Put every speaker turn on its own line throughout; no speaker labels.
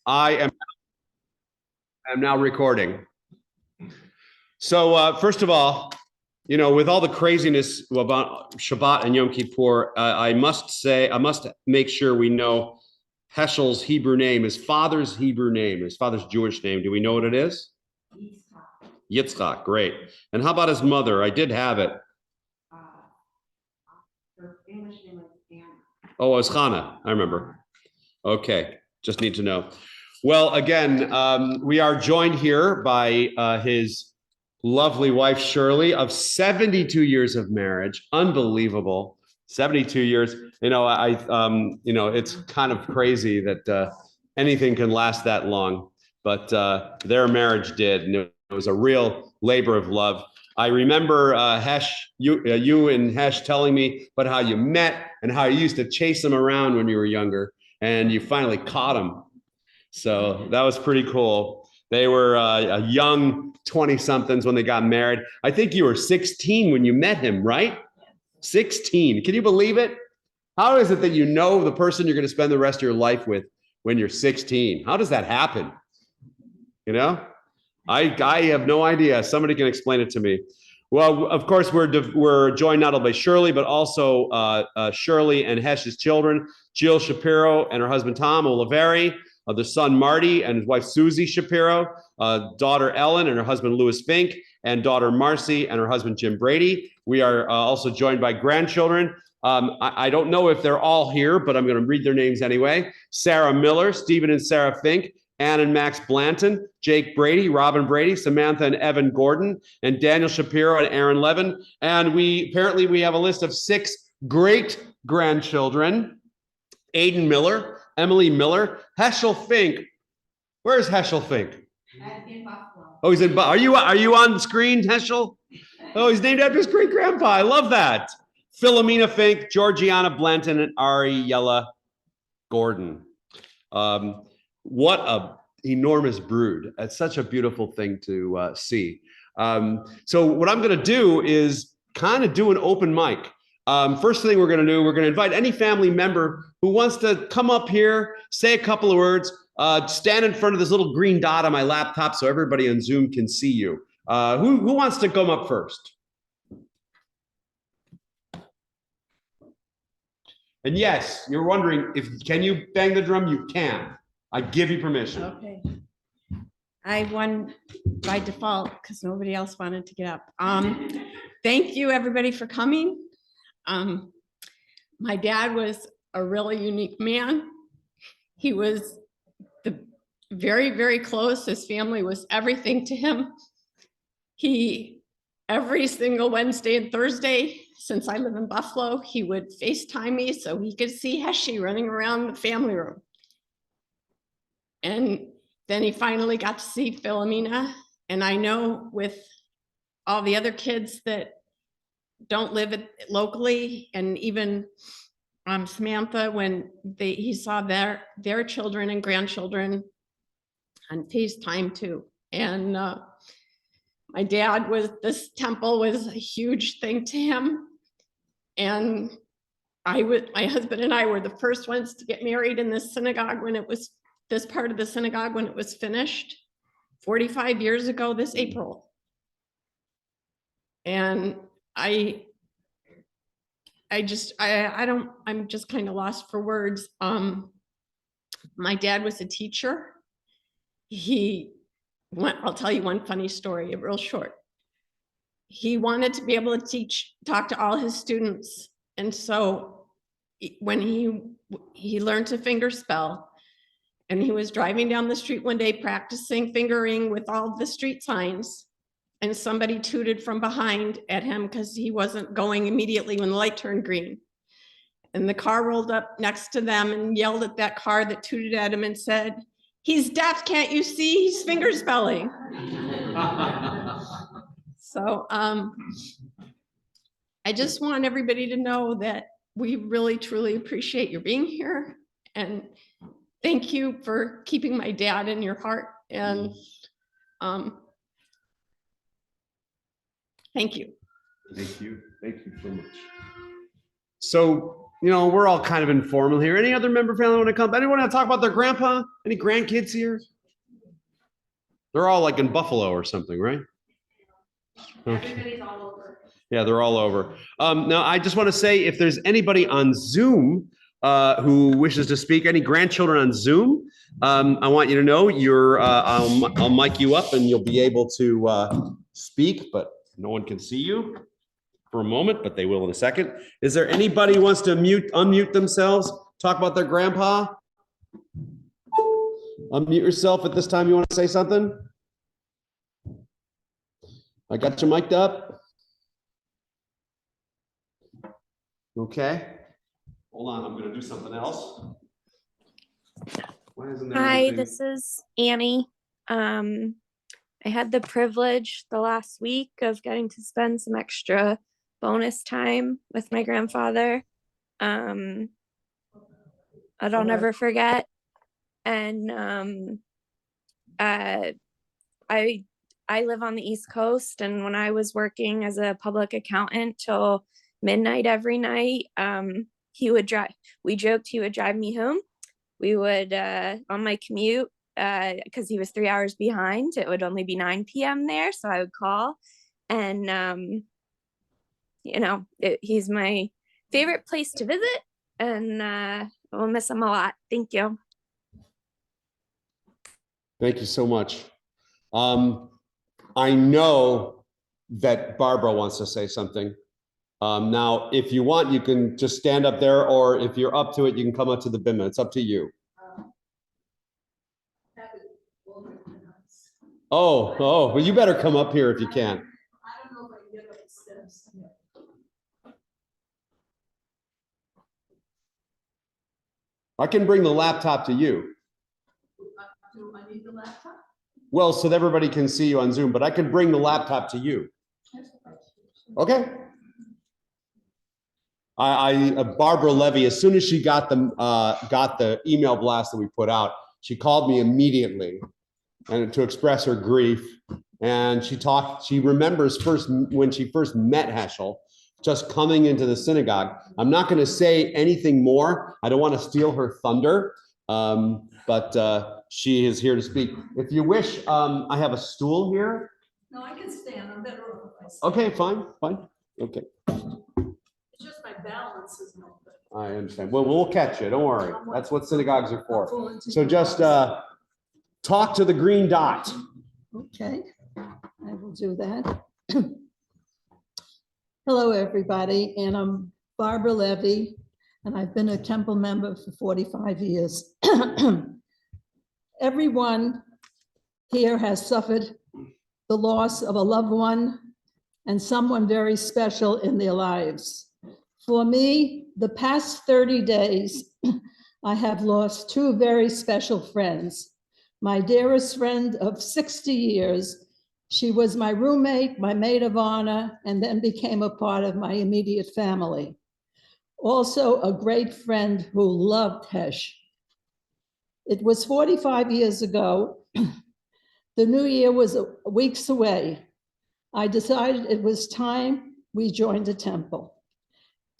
I am now recording. So first of all, with all the craziness about Shabbat and Yom Kippur, I must make sure we know Heschel's Hebrew name, his father's Hebrew name, his father's Jewish name. Do we know what it is? Yitzchak, great. And how about his mother? I did have it. Her English name was Anna. Oh, it was Hannah. I remember. Okay, just need to know. Well, again, we are joined here by his lovely wife, Shirley, of 72 years of marriage. Unbelievable. 72 years. It's kind of crazy that anything can last that long, but their marriage did. And it was a real labor of love. I remember Hesch, you and Hesch telling me about how you met and how you used to chase him around when you were younger, and you finally caught him. So that was pretty cool. They were a young 20-somethings when they got married. I think you were 16 when you met him, right? 16. Can you believe it? How is it that you know the person you're going to spend the rest of your life with when you're 16? How does that happen? I have no idea. Somebody can explain it to me. Well, of course, we're joined not only by Shirley, but also Shirley and Hesch's children, Jill Shapiro and her husband, Tom Oliveri, their son, Marty, and his wife, Susie Shapiro, daughter, Ellen, and her husband, Louis Fink, and daughter, Marcy, and her husband, Jim Brady. We are also joined by grandchildren. I don't know if they're all here, but I'm going to read their names anyway. Sarah Miller, Stephen and Sarah Fink, Ann and Max Blanton, Jake Brady, Robin Brady, Samantha and Evan Gordon, and Daniel Shapiro and Aaron Levin. And we have a list of 6 great grandchildren: Aiden Miller, Emily Miller, Heschel Fink. Where's Heschel Fink? In Buffalo. Oh, he's in Buffalo. Are you on screen, Heschel? Oh, he's named after his great grandpa. I love that. Philomena Fink, Georgiana Blanton, and Ariella Gordon. What a enormous brood. It's such a beautiful thing to see. So what I'm going to do is kind of do an open mic. First thing we're going to do, we're going to invite any family member who wants to come up here, say a couple of words, stand in front of this little green dot on my laptop so everybody on Zoom can see you. Who wants to come up first? And yes, you're wondering, can you bang the drum? You can. I give you permission.
Okay. I won by default because nobody else wanted to get up. Thank you, everybody, for coming. My dad was a really unique man. He was very, very close. His family was everything to him. Every single Wednesday and Thursday, since I live in Buffalo, he would FaceTime me so he could see Heschy running around the family room. And then he finally got to see Philomena. And I know with all the other kids that don't live locally, and even Samantha, when he saw their children and grandchildren on FaceTime too. And my dad this temple was a huge thing to him. And my husband and I were the first ones to get married in this synagogue this part of the synagogue when it was finished 45 years ago this April. And I'm just kind of lost for words. My dad was a teacher. I'll tell you one funny story, real short. He wanted to be able to talk to all his students. And so when he learned to finger spell, and he was driving down the street one day practicing fingering with all the street signs, and somebody tooted from behind at him because he wasn't going immediately when the light turned green. And the car rolled up next to them and yelled at that car that tooted at him and said, "He's deaf, can't you see? He's finger spelling." So I just want everybody to know that we really, truly appreciate your being here. And thank you for keeping my dad in your heart. And thank you.
Thank you. Thank you so much. So you know, we're all kind of informal here. Any other member family want to come? Anyone want to talk about their grandpa? Any grandkids here? They're all like in Buffalo or something, right? Okay.
Everybody's all over.
Yeah, they're all over. Now, I just want to say, if there's anybody on Zoom who wishes to speak, any grandchildren on Zoom, I want you to know I'll mic you up and you'll be able to speak, but no one can see you for a moment, but they will in a second. Is there anybody who wants to unmute themselves, talk about their grandpa? Unmute yourself at this time. You want to say something? I got you mic'd up. Okay. Hold on, I'm going to do something else. Why isn't there
Hi,
anything?
this is Annie. I had the privilege the last week of getting to spend some extra bonus time with my grandfather. I don't ever forget. And I live on the East Coast, and when I was working as a public accountant till midnight every night, we joked he would drive me home. We would, on my commute, because he was 3 hours behind, it would only be 9 p.m. there. So I would call and, you know, he's my favorite place to visit, and we'll miss him a lot. Thank you.
Thank you so much. I know that Barbara wants to say something. Now, if you want, you can just stand up there, or if you're up to it, you can come up to the bima. It's up to you. Oh, well, you better come up here if you can.
I don't know if I can get up the steps.
I can bring the laptop to you.
Do I need the laptop?
Well, so that everybody can see you on Zoom, but I can bring the laptop to you. Okay. Barbara Levy, as soon as she got the email blast that we put out, she called me immediately and to express her grief. And she remembers when she first met Heschel, just coming into the synagogue. I'm not going to say anything more. I don't want to steal her thunder, but she is here to speak. If you wish, I have a stool here.
No, I can stand. I'm better off if I stand.
Okay, fine. Okay.
It's just my balance is no good.
I understand. Well, we'll catch you. Don't worry. That's what synagogues are for. So just talk to the green dot.
Okay, I will do that. Hello, everybody, and I'm Barbara Levy, and I've been a Temple member for 45 years. Everyone here has suffered the loss of a loved one and someone very special in their lives. For me, the past 30 days, I have lost two very special friends. My dearest friend of 60 years, she was my roommate, my maid of honor, and then became a part of my immediate family. Also a great friend who loved Hesch. It was 45 years ago. The new year was weeks away. I decided it was time we joined a temple.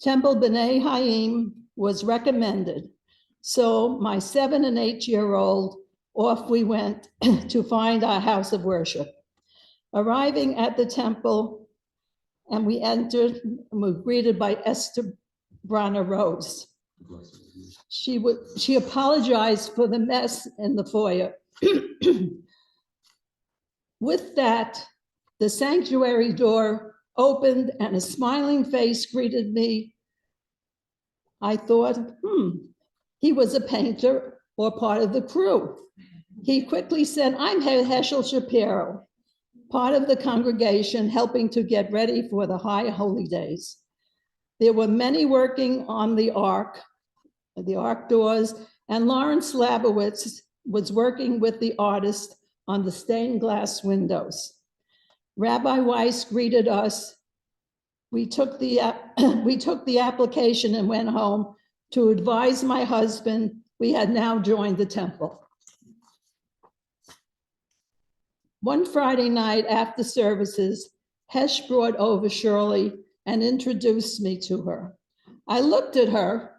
Temple B'nai Hayim was recommended. So my 7 and 8-year-old, off we went to find our house of worship. Arriving at the temple, and we entered and were greeted by Esther Brana Rose. She apologized for the mess in the foyer. With that, the sanctuary door opened and a smiling face greeted me. I thought, he was a painter or part of the crew. He quickly said, I'm Heschel Shapiro, part of the congregation helping to get ready for the high holy days. There were many working on the ark doors, and Lawrence Labowitz was working with the artist on the stained glass windows. Rabbi Weiss greeted us. We took the application and went home to advise my husband we had now joined the temple. One Friday night after services, Hesch brought over Shirley and introduced me to her. I looked at her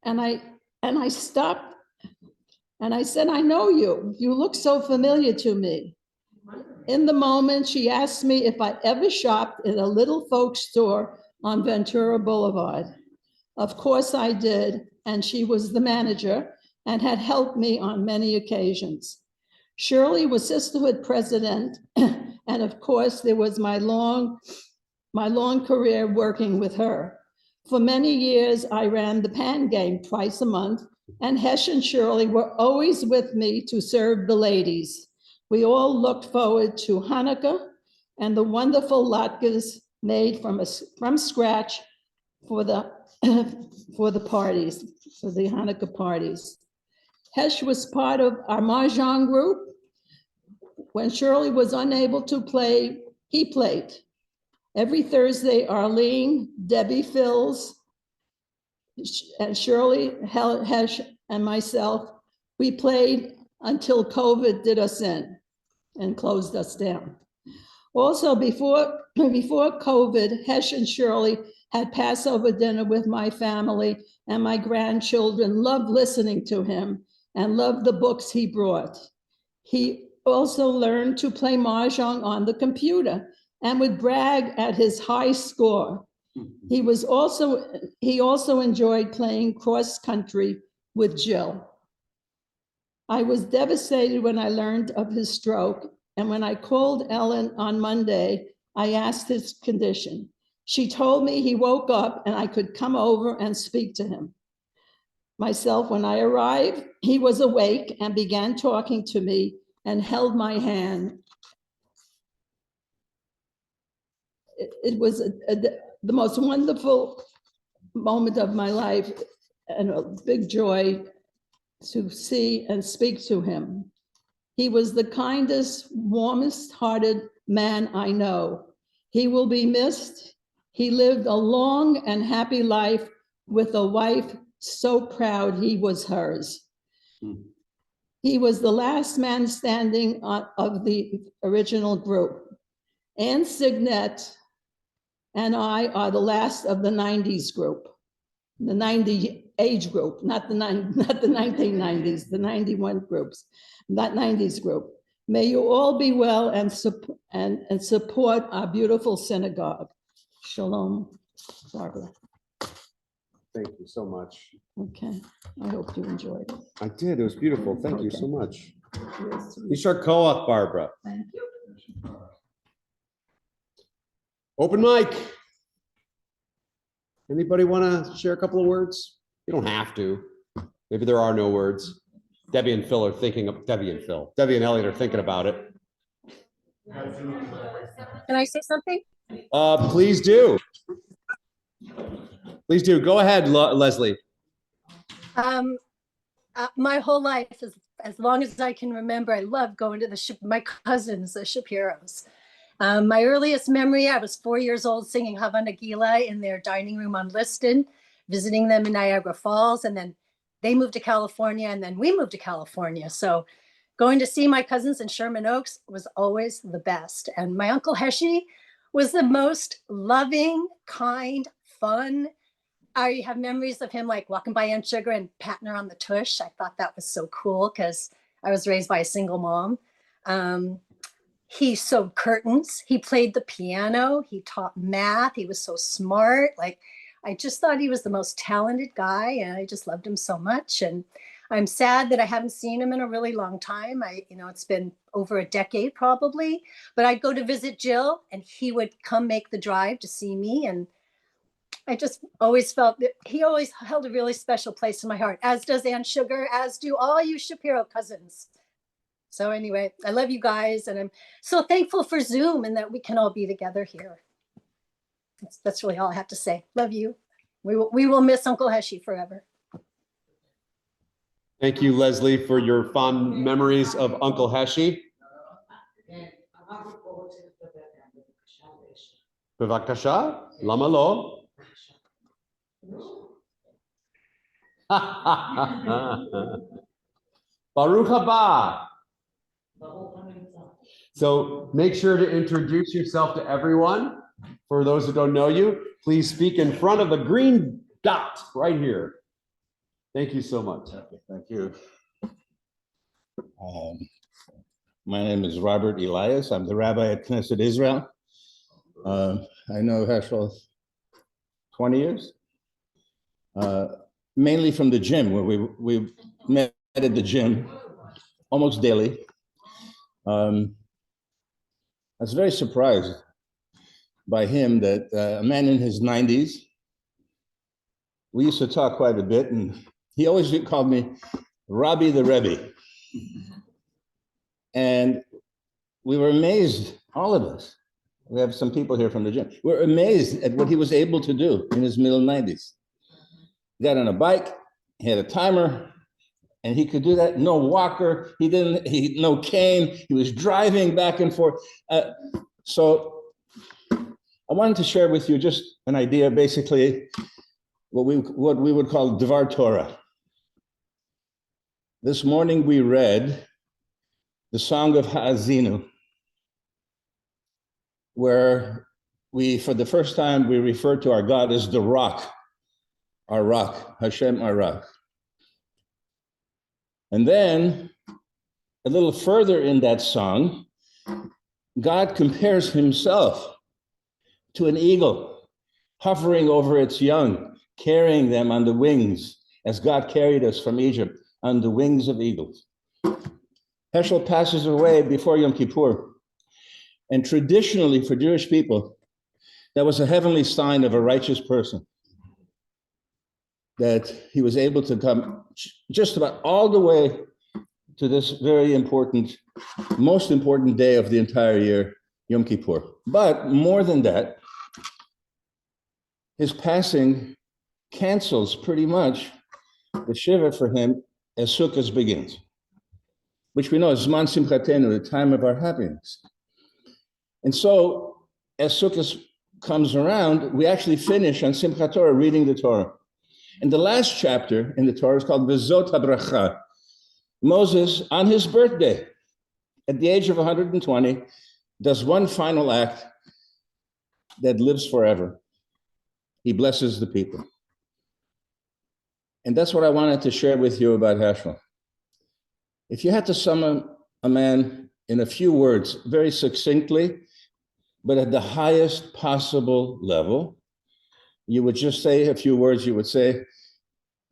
And I stopped and I said, I know you. You look so familiar to me. In the moment, she asked me if I ever shopped in a little folk store on Ventura Boulevard. Of course I did, and she was the manager and had helped me on many occasions. Shirley was sisterhood president, and of course there was my long career working with her. For many years, I ran the pan game twice a month, and Hesch and Shirley were always with me to serve the ladies. We all looked forward to Hanukkah and the wonderful latkes made from scratch for the parties, for the Hanukkah parties. Hesch was part of our Mahjong group. When Shirley was unable to play, he played. Every Thursday, Arlene, Debbie Phils, and Shirley, Hesch, and myself, we played until COVID did us in and closed us down. Also, before COVID, Hesch and Shirley had Passover dinner with my family, and my grandchildren loved listening to him and loved the books he brought. He also learned to play Mahjong on the computer and would brag at his high score. He also enjoyed playing cross country with Jill. I was devastated when I learned of his stroke, and when I called Ellen on Monday, I asked his condition. She told me he woke up and I could come over and speak to him. Myself, when I arrived, he was awake and began talking to me and held my hand. It was the most wonderful moment of my life and a big joy to see and speak to him. He was the kindest, warmest hearted man I know. He will be missed. He lived a long and happy life with a wife so proud he was hers. He was the last man standing of the original group. Ann Signet and I are the last of the 90s group, the 90 age group, not the 1990s, the 91 groups, not 90s group. May you all be well and support our beautiful synagogue. Shalom, Barbara.
Thank you so much.
Okay, I hope you enjoyed it.
I did. It was beautiful. Thank you so much.
Yes,
Yishar Koach, Barbara.
thank you.
Open mic. Anybody want to share a couple of words? You don't have to. Maybe there are no words. Debbie and Phil are thinking of Debbie and Elliot are thinking about it.
Can I say something?
Please do. Please do. Go ahead, Leslie.
My whole life, as long as I can remember, I love going to my cousins, the Shapiros. My earliest memory, I was 4 years old singing Hava Nagila in their dining room on Liston, visiting them in Niagara Falls, and then they moved to California, and then we moved to California. So going to see my cousins in Sherman Oaks was always the best. And my Uncle Heshi was the most loving, kind, fun. I have memories of him like walking by Aunt Sugar and patting her on the tush. I thought that was so cool because I was raised by a single mom. He sewed curtains. He played the piano. He taught math. He was so smart. Like, I just thought he was the most talented guy, and I just loved him so much. And I'm sad that I haven't seen him in a really long time. It's been over a decade probably, but I'd go to visit Jill and he would come make the drive to see me. And I just always felt that he always held a really special place in my heart, as does Aunt Sugar, as do all you Shapiro cousins. So anyway, I love you guys, and I'm so thankful for Zoom and that we can all be together here. That's really all I have to say. Love you. We will miss Uncle Heshi forever.
Thank you, Leslie, for your fond memories of Uncle Heshi. Bevakasha, lama lo. Baruch haba. So make sure to introduce yourself to everyone. For those who don't know you, please speak in front of the green dot right here. Thank you so much.
Okay, thank you. My name is Robert Elias. I'm the rabbi at Knesset Israel. I know Heschel 20 years, mainly from the gym, where we met at the gym almost daily. I was very surprised by him that a man in his 90s, we used to talk quite a bit, and he always called me Rabbi the Rebbe. And we were amazed, all of us. We have some people here from the gym. We're amazed at what he was able to do in his middle 90s. He got on a bike, he had a timer, and he could do that. No walker, no cane. He was driving back and forth. So I wanted to share with you just an idea, basically, what we would call Dvar Torah. This morning we read the Song of Ha'azinu, where for the first time, we refer to our God as the rock, our rock, Hashem, our rock. And then, a little further in that song, God compares himself to an eagle, hovering over its young, carrying them on the wings, as God carried us from Egypt on the wings of eagles. Heschel passes away before Yom Kippur. And traditionally, for Jewish people, that was a heavenly sign of a righteous person, that he was able to come just about all the way to this very important, most important day of the entire year, Yom Kippur. But more than that, his passing cancels pretty much the Shiva for him as Sukkot begins, which we know is Zman Simchatenu, the time of our happiness. And so, as Sukkot comes around, we actually finish on Simchat Torah, reading the Torah. And the last chapter in the Torah is called V'zot HaBracha. Moses, on his birthday, at the age of 120, does one final act that lives forever. He blesses the people. And that's what I wanted to share with you about Heschel. If you had to sum up a man in a few words, very succinctly, but at the highest possible level, you would just say a few words. You would say,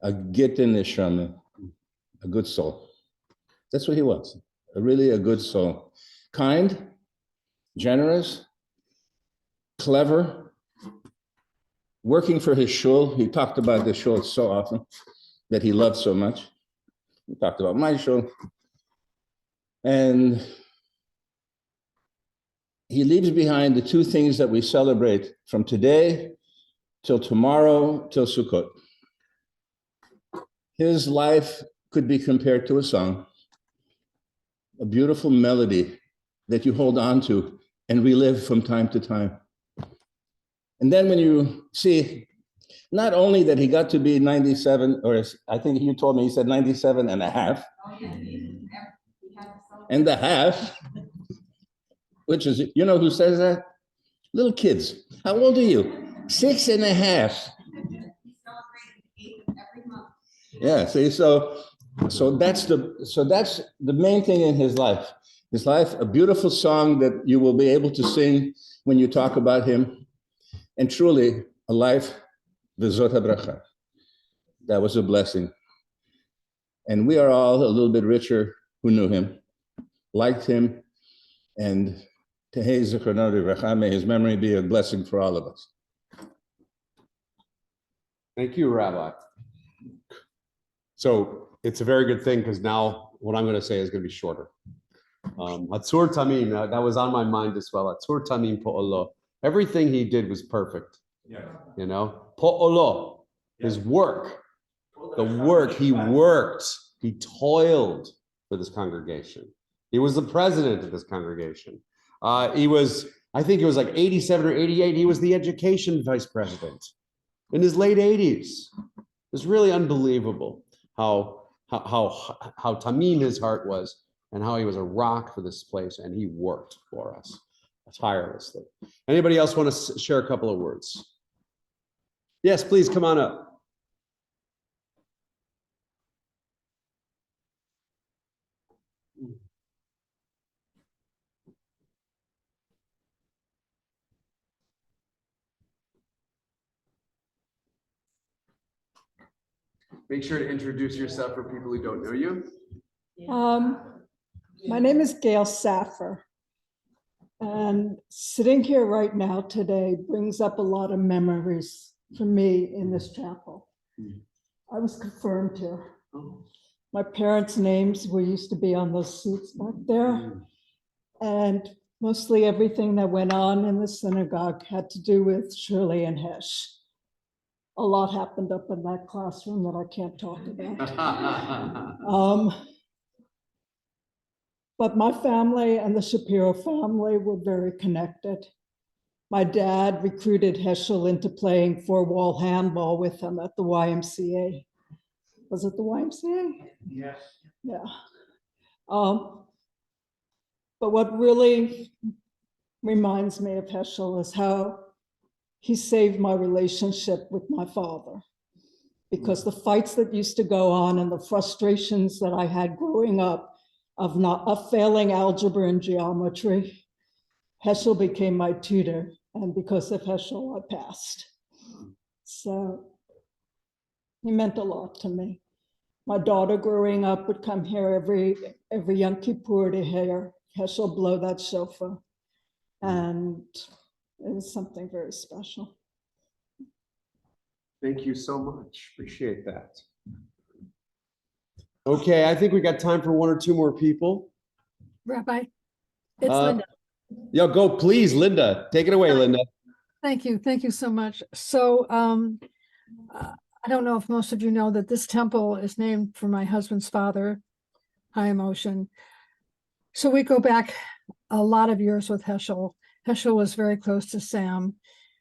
a git in neshama, a good soul. That's what he was, really a good soul. Kind, generous, clever, working for his shul. He talked about the shul so often that he loved so much. He talked about my shul. And he leaves behind the two things that we celebrate from today till tomorrow, till Sukkot. His life could be compared to a song, a beautiful melody that you hold on to and relive from time to time. And then when you see, not only that he got to be 97, or I think you told me he said 97 and a half, and a half, which is, you know who says that? Little kids. How old are you? 6 and a half. Yeah, see, so that's the main thing in his life. His life, a beautiful song that you will be able to sing when you talk about him, and truly a life, v'zot habracha. That was a blessing. And we are all a little bit richer who knew him, liked him, and tehei zichrono livracha, may his memory be a blessing for all of us.
Thank you, Rabbi. So it's a very good thing, because now what I'm going to say is going to be shorter. Hatzur Tamim, that was on my mind as well. Hatzur Tamim po'olo. Everything he did was perfect. Yeah. You know, po'olo, his work, the work, he worked, he toiled for this congregation. He was the president of this congregation. He was, I think it was like 87 or 88, he was the education vice president in his late 80s. It was really unbelievable how tamim his heart was, and how he was a rock for this place, and he worked for us tirelessly. Anybody else want to share a couple of words? Yes, please come on up. Make sure to introduce yourself for people who don't know you.
My name is Gail Saffer. And sitting here right now today brings up a lot of memories for me in this chapel. I was confirmed here. My parents' names were used to be on those seats back there. And mostly everything that went on in the synagogue had to do with Shirley and Hesch. A lot happened up in that classroom that I can't talk about. But my family and the Shapiro family were very connected. My dad recruited Heschel into playing four-wall handball with him at the YMCA. Was it the YMCA?
Yes.
Yeah. But what really reminds me of Heschel is how he saved my relationship with my father. Because the fights that used to go on and the frustrations that I had growing up of failing algebra and geometry, Heschel became my tutor. And because of Heschel, I passed. So he meant a lot to me. My daughter growing up would come here every Yom Kippur to hear Heschel blow that shofar. And it was something very special.
Thank you so much. Appreciate that. Okay, I think we got time for one or two more people.
Rabbi, it's Linda.
Yo, go, please, Linda. Take it away, Linda.
Thank you. Thank you so much. So I don't know if most of you know that this temple is named for my husband's father, Chaim Ocean. So we go back a lot of years with Heschel. Heschel was very close to Sam.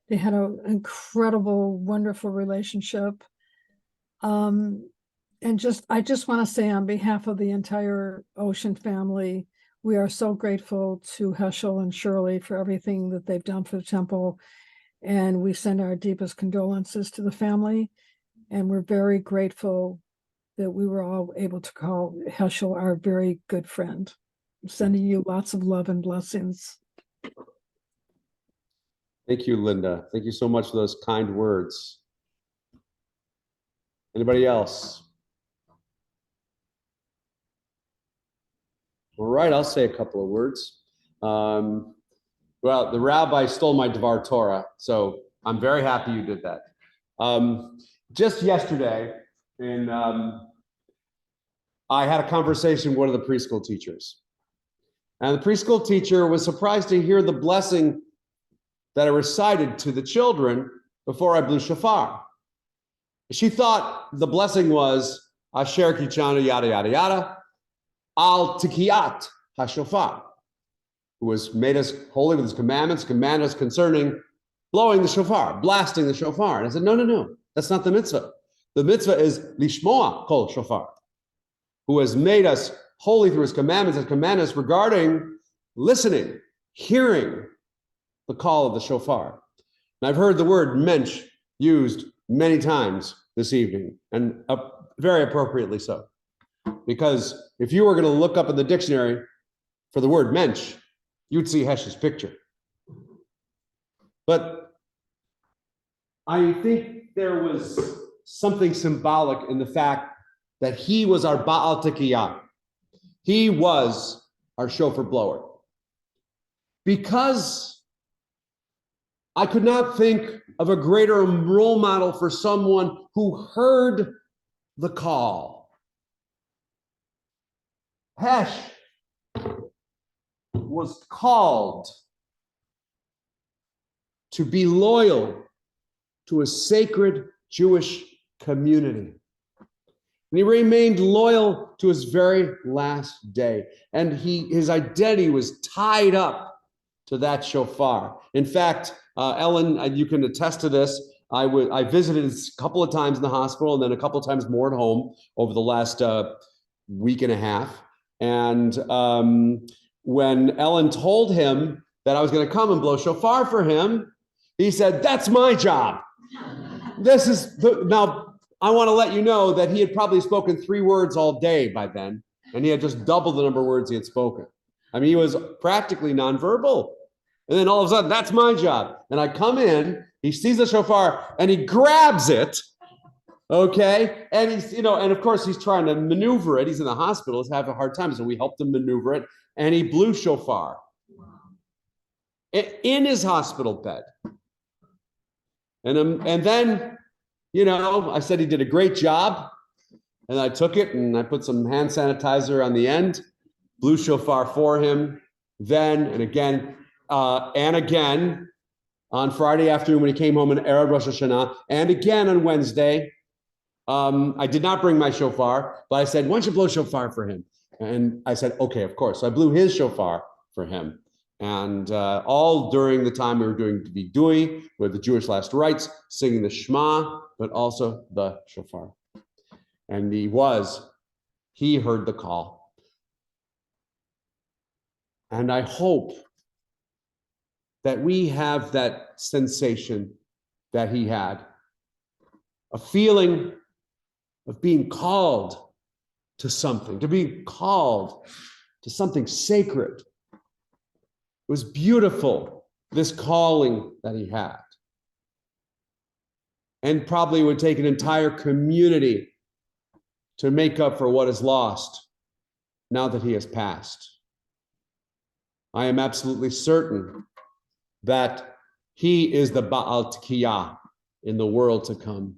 They had an incredible, wonderful relationship. And I just want to say on behalf of the entire Ocean family, we are so grateful to Heschel and Shirley for everything that they've done for the temple. And we send our deepest condolences to the family. And we're very grateful that we were all able to call Heschel our very good friend. I'm sending you lots of love and blessings.
Thank you, Linda. Thank you so much for those kind words. Anybody else? All right, I'll say a couple of words. Well, the rabbi stole my Devar Torah, so I'm very happy you did that. Just yesterday, I had a conversation with one of the preschool teachers. And the preschool teacher was surprised to hear the blessing that I recited to the children before I blew shofar. She thought the blessing was Asher Kichanu yada yada yada, Al Tikiyat HaShofar, who has made us holy with his commandments, command us concerning blowing the shofar, blasting the shofar. And I said, no, that's not the mitzvah. The mitzvah is Lishmoa Kol Shofar, who has made us holy through his commandments and command us regarding listening, hearing the call of the shofar. And I've heard the word mensch used many times this evening, and very appropriately so. Because if you were going to look up in the dictionary for the word mensch, you'd see Hesch's picture. But I think there was something symbolic in the fact that he was our Baal Tekiyah. He was our shofar blower. Because I could not think of a greater role model for someone who heard the call. Hesch was called to be loyal to a sacred Jewish community. And he remained loyal to his very last day. And his identity was tied up to that shofar. In fact, Ellen, you can attest to this. I visited a couple of times in the hospital and then a couple of times more at home over the last week and a half. And when Ellen told him that I was going to come and blow shofar for him, he said, "That's my job." This is now, I want to let you know that he had probably spoken 3 words all day by then. and he had just double the number of words he had spoken. I mean, he was practically nonverbal. And then all of a sudden, that's my job. And I come in, he sees the shofar, and he grabs it, okay? And he's, and of course, he's trying to maneuver it. He's in the hospital, he's having a hard time. So we helped him maneuver it, and he blew shofar in his hospital bed. And then, I said he did a great job. And I took it and I put some hand sanitizer on the end, blew shofar for him. Then and again on Friday afternoon when he came home in Erev Rosh Hashanah, and again on Wednesday. I did not bring my shofar, but I said, why don't you blow shofar for him? And I said, okay, of course. So I blew his shofar for him. And all during the time we were doing Vidui, with the Jewish last rites, singing the Shema, but also the shofar. And he heard the call. And I hope that we have that sensation that he had, a feeling of being called to something, to be called to something sacred. It was beautiful, this calling that he had. And probably would take an entire community to make up for what is lost now that he has passed. I am absolutely certain that he is the Baal Tkiyah in the world to come.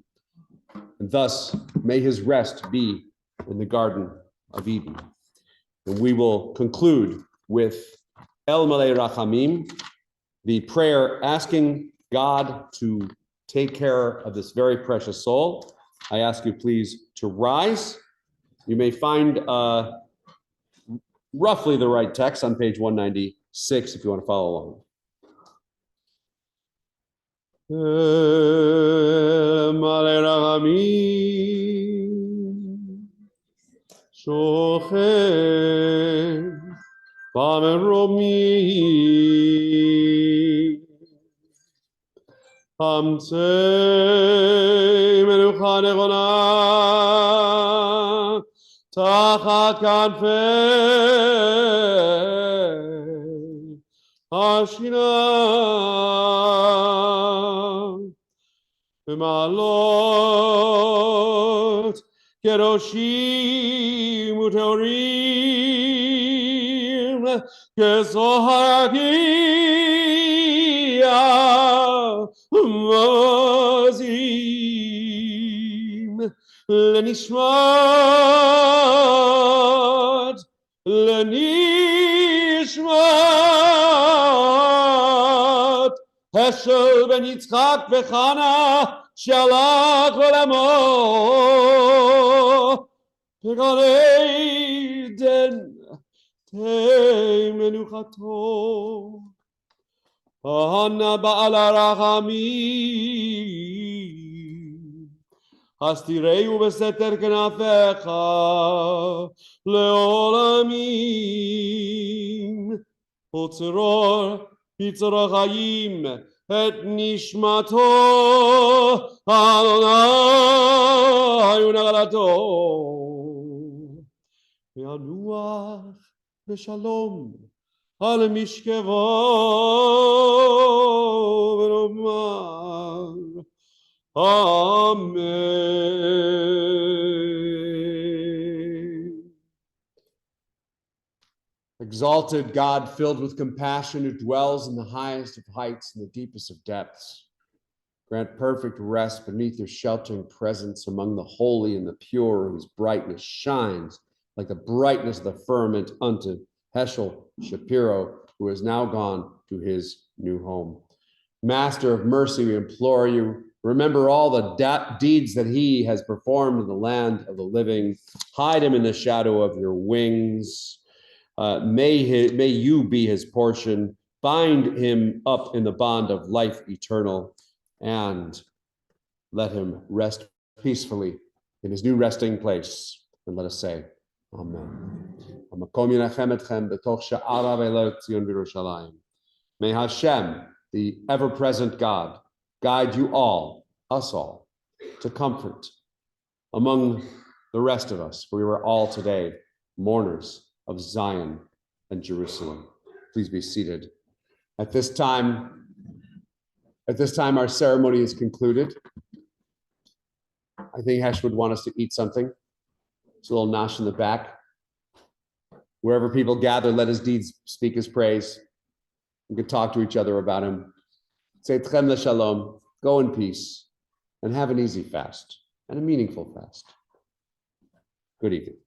And thus, may his rest be in the Garden of Eden. And we will conclude with El Malei Rachamim, the prayer asking God to take care of this very precious soul. I ask you please to rise. You may find roughly the right text on page 196 if you want to follow along. Malei Rachamim, Shochen Bameromi, Hamtzei Menucha Nevona, Tachat Kanfei Hashina, B'malot Kedoshim Uteorim, Kezohar Hagia Mazim, Lenishmat Hesch ben Yitzchak v'Chana shalach olamo Gan Eden tei menuchato Hana ba'ala rachamim Hastireu beseter knafecha leolamim Utzror Yitzror Chaim et nishmato Adonai unagalato Yanuach b'shalom al mishkevo v'nomar Amen. Exalted God, filled with compassion, who dwells in the highest of heights and the deepest of depths, grant perfect rest beneath your sheltering presence among the holy and the pure, whose brightness shines like the brightness of the firmament unto Heschel Shapiro, who is now gone to his new home. Master of mercy, we implore you, remember all the deeds that he has performed in the land of the living. Hide him in the shadow of your wings. May you be his portion. Bind him up in the bond of life eternal, and let him rest peacefully in his new resting place. And let us say, Amen. May Hashem, the ever-present God, guide you all, us all, to comfort among the rest of us, for we were all today mourners of Zion and Jerusalem. Please be seated. At this time, our ceremony is concluded. I think Hesch would want us to eat something. There's a little nosh in the back. Wherever people gather, let his deeds speak his praise. We could talk to each other about him. Say tchem shalom, go in peace, and have an easy fast and a meaningful fast. Good evening.